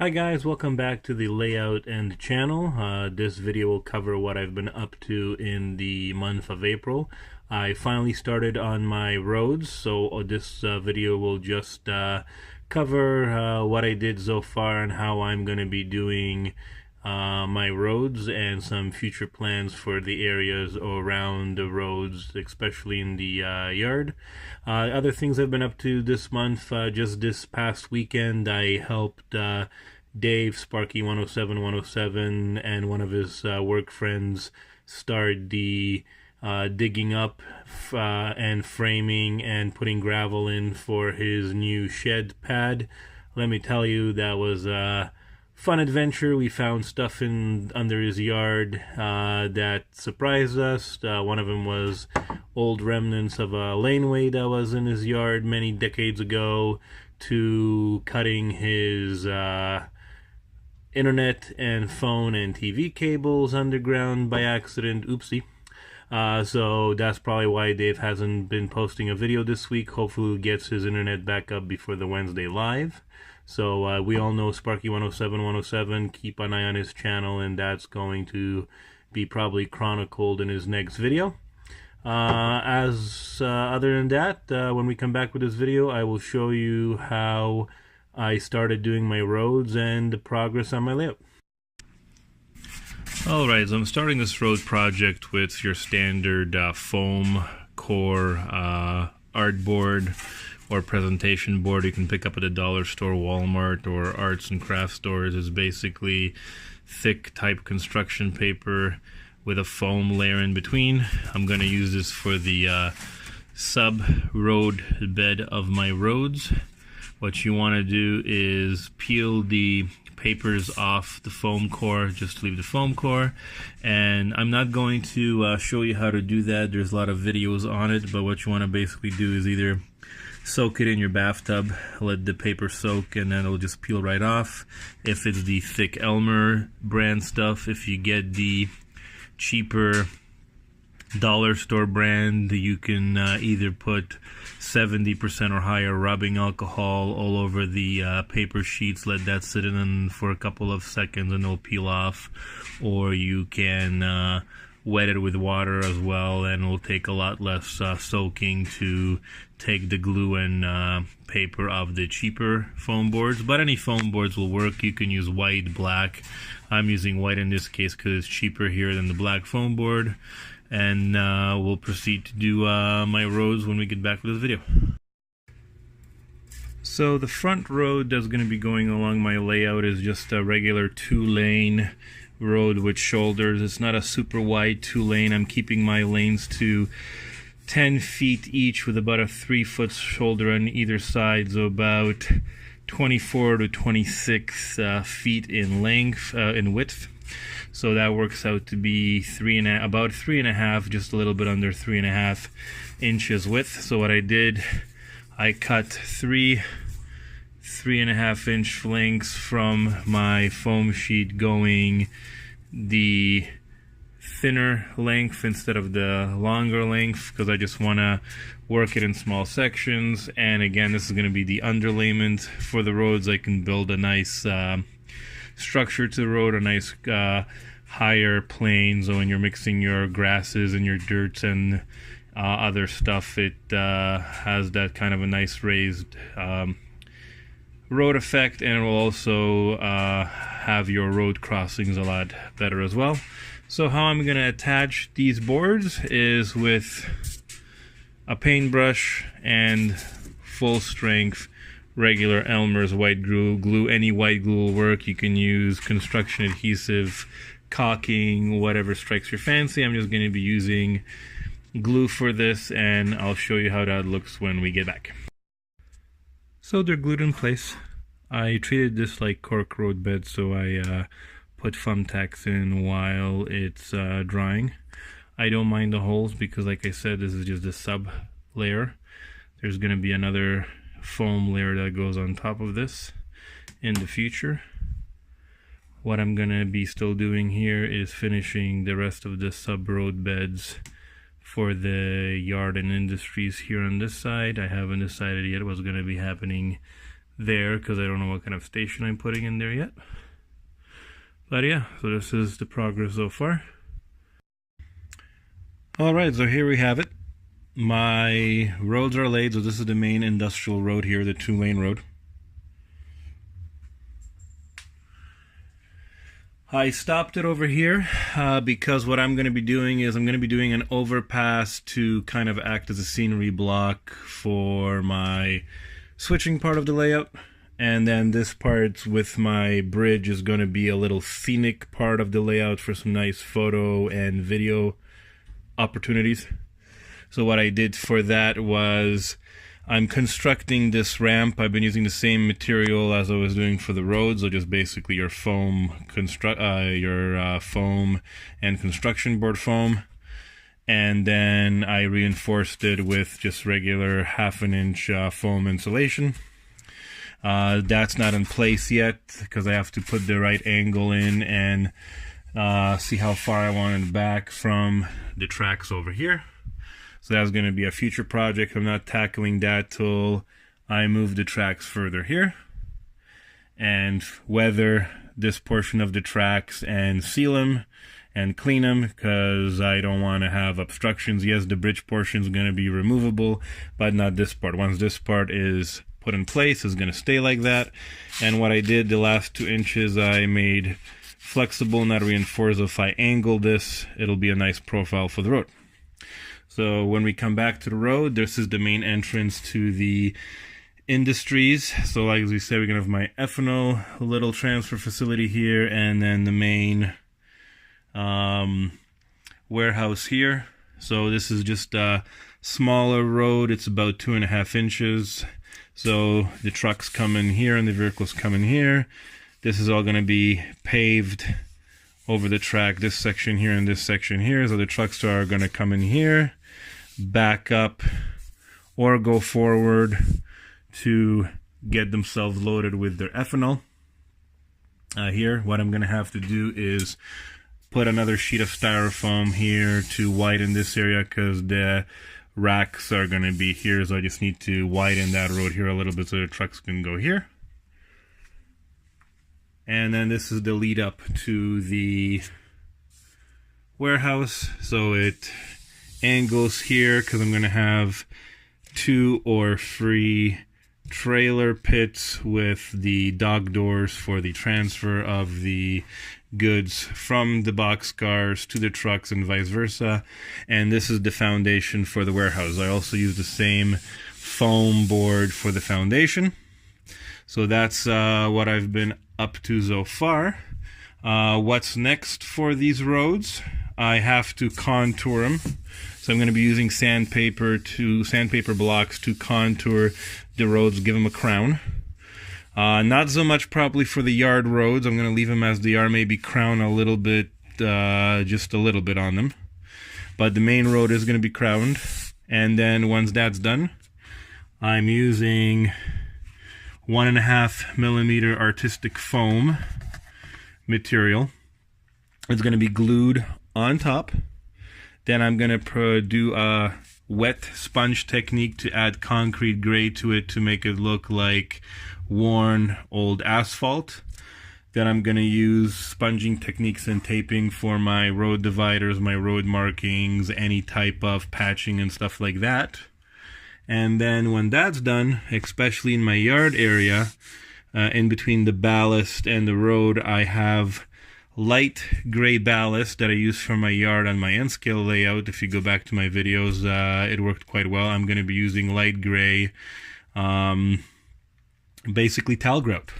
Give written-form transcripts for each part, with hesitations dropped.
Hi guys, welcome back to the layout and channel. This video will cover what I've been up to in the month of April. I finally started on my roads, so this video will just cover what I did so far and how I'm going to be doing my roads and some future plans for the areas around the roads, especially in the yard. Other things I've been up to this month, just this past weekend, I helped Dave, Sparky 107, and one of his work friends start the digging up and framing and putting gravel in for his new shed pad. Let me tell you, that was fun adventure. We found stuff under his yard that surprised us. One of them was old remnants of a laneway that was in his yard many decades ago, to cutting his internet and phone and TV cables underground by accident. Oopsie. So that's probably why Dave hasn't been posting a video this week. Hopefully he gets his internet back up before the Wednesday live. So we all know Sparky 107. Keep an eye on his channel, and that's going to be probably chronicled in his next video. Other than that, when we come back with this video, I will show you how I started doing my roads and the progress on my layout. Alright, so I'm starting this road project with your standard foam core art board or presentation board you can pick up at a dollar store, Walmart, or arts and craft stores. Is basically thick type construction paper with a foam layer in between. I'm going to use this for the sub road bed of my roads. What you want to do is peel the papers off the foam core, just leave the foam core. And I'm not going to show you how to do that. There's a lot of videos on it, but what you want to basically do is either soak it in your bathtub, let the paper soak, and then it'll just peel right off. If it's the thick Elmer brand stuff, if you get the cheaper dollar store brand, you can either put 70% or higher rubbing alcohol all over the paper sheets, let that sit in for a couple of seconds and it'll peel off, or you can wet it with water as well, and it'll take a lot less soaking to take the glue and paper off the cheaper foam boards. But any foam boards will work. You can use white, black. I'm using white in this case because it's cheaper here than the black foam board. And we'll proceed to do my roads when we get back with this video. So the front road that's going to be going along my layout is just a regular 2-lane road with shoulders. It's not a super wide 2-lane. I'm keeping my lanes to 10 feet each with about a 3-foot shoulder on either side, so about 24 to 26 feet in length, in width. So that works out to be about 3.5, just a little bit under 3.5 inches width. So what I did, I cut 3.5-inch lengths from my foam sheet, going the thinner length instead of the longer length, because I just want to work it in small sections. And again, this is going to be the underlayment for the roads. I can build a nice structure to the road, a nice higher plane, so when you're mixing your grasses and your dirts and other stuff, it has that kind of a nice raised road effect, and it will also have your road crossings a lot better as well. So how I'm going to attach these boards is with a paintbrush and full strength regular Elmer's white glue. Any white glue will work. You can use construction adhesive, caulking, whatever strikes your fancy. I'm just going to be using glue for this, and I'll show you how that looks when we get back. So they're glued in place. I treated this like Cork Roadbed, so I put thumbtacks in while it's drying. I don't mind the holes because, like I said, this is just a sub layer. There's going to be another foam layer that goes on top of this in the future. What I'm going to be still doing here is finishing the rest of the sub road beds for the yard and industries here on this side. I haven't decided yet what's going to be happening there because I don't know what kind of station I'm putting in there yet. But yeah, so this is the progress so far. Alright, so here we have it. My roads are laid, so this is the main industrial road here, the 2-lane road. I stopped it over here because what I'm going to be doing is I'm going to be doing an overpass to kind of act as a scenery block for my switching part of the layout. And then this part with my bridge is going to be a little scenic part of the layout for some nice photo and video opportunities. So what I did for that was I'm constructing this ramp. I've been using the same material as I was doing for the roads, so just basically your foam foam and construction board foam, and then I reinforced it with just regular 1/2 inch foam insulation. That's not in place yet because I have to put the right angle in and see how far I want it back from the tracks over here. So that's going to be a future project. I'm not tackling that till I move the tracks further here and weather this portion of the tracks and seal them and clean them because I don't want to have obstructions. Yes, the bridge portion is going to be removable, but not this part. Once this part is put in place, it's going to stay like that. And what I did, the last 2 inches I made flexible, not reinforced. So if I angle this, it'll be a nice profile for the road. So when we come back to the road, this is the main entrance to the industries. So like we said, we're going to have my ethanol little transfer facility here, and then the main warehouse here. So this is just a smaller road. It's about 2.5 inches. So the trucks come in here and the vehicles come in here. This is all going to be paved over the track, this section here and this section here. So the trucks are going to come in here, back up, or go forward to get themselves loaded with their ethanol. Here, what I'm going to have to do is put another sheet of styrofoam here to widen this area because the racks are going to be here. So I just need to widen that road here a little bit so the trucks can go here. And then this is the lead up to the warehouse. So it angles here because I'm going to have 2 or 3 trailer pits with the dock doors for the transfer of the goods from the boxcars to the trucks and vice versa. And this is the foundation for the warehouse. I also use the same foam board for the foundation. So that's what I've been up to so far. What's next for these roads? I have to contour them. So I'm going to be using sandpaper blocks to contour the roads, give them a crown. Not so much probably for the yard roads. I'm going to leave them as they are, maybe crown a little bit, just a little bit on them. But the main road is going to be crowned. And then once that's done, I'm using 1.5 millimeter artistic foam material. It's going to be glued on top. Then I'm going to do a wet sponge technique to add concrete gray to it to make it look like worn old asphalt. Then I'm going to use sponging techniques and taping for my road dividers, my road markings, any type of patching and stuff like that. And then when that's done, especially in my yard area, in between the ballast and the road, I have light gray ballast that I use for my yard on my N-scale layout. If you go back to my videos, it worked quite well. I'm going to be using light gray, basically tile grout.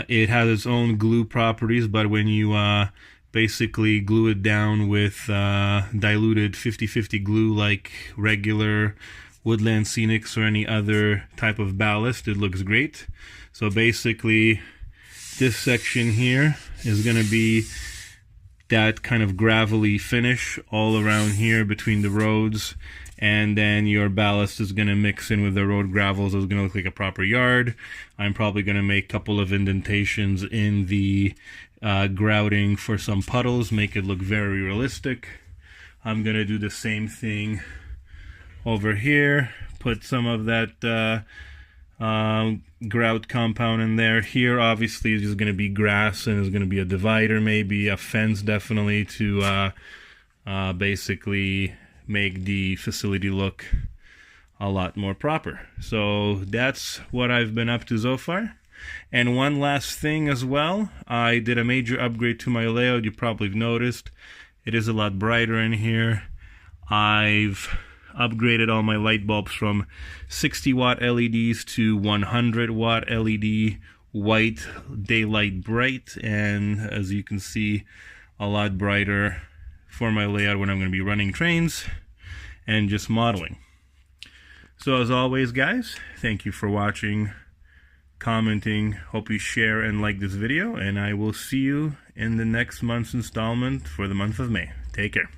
It has its own glue properties, but when you basically glue it down with diluted 50-50 glue like regular Woodland Scenics or any other type of ballast, it looks great. So basically this section here is going to be that kind of gravelly finish all around here between the roads, and then your ballast is going to mix in with the road gravel, so it's going to look like a proper yard. I'm probably going to make a couple of indentations in the grouting for some puddles, make it look very realistic. I'm going to do the same thing over here, put some of that grout compound in there. Here obviously is just going to be grass, and there's going to be a divider, maybe a fence definitely, to basically make the facility look a lot more proper. So that's what I've been up to so far. And one last thing as well, I did a major upgrade to my layout. You probably have noticed it is a lot brighter in here. I've upgraded all my light bulbs from 60 watt LEDs to 100 watt LED, white, daylight bright, and as you can see, a lot brighter for my layout when I'm going to be running trains and just modeling. So as always, guys, thank you for watching, commenting. Hope you share and like this video, and I will see you in the next month's installment for the month of May. Take care.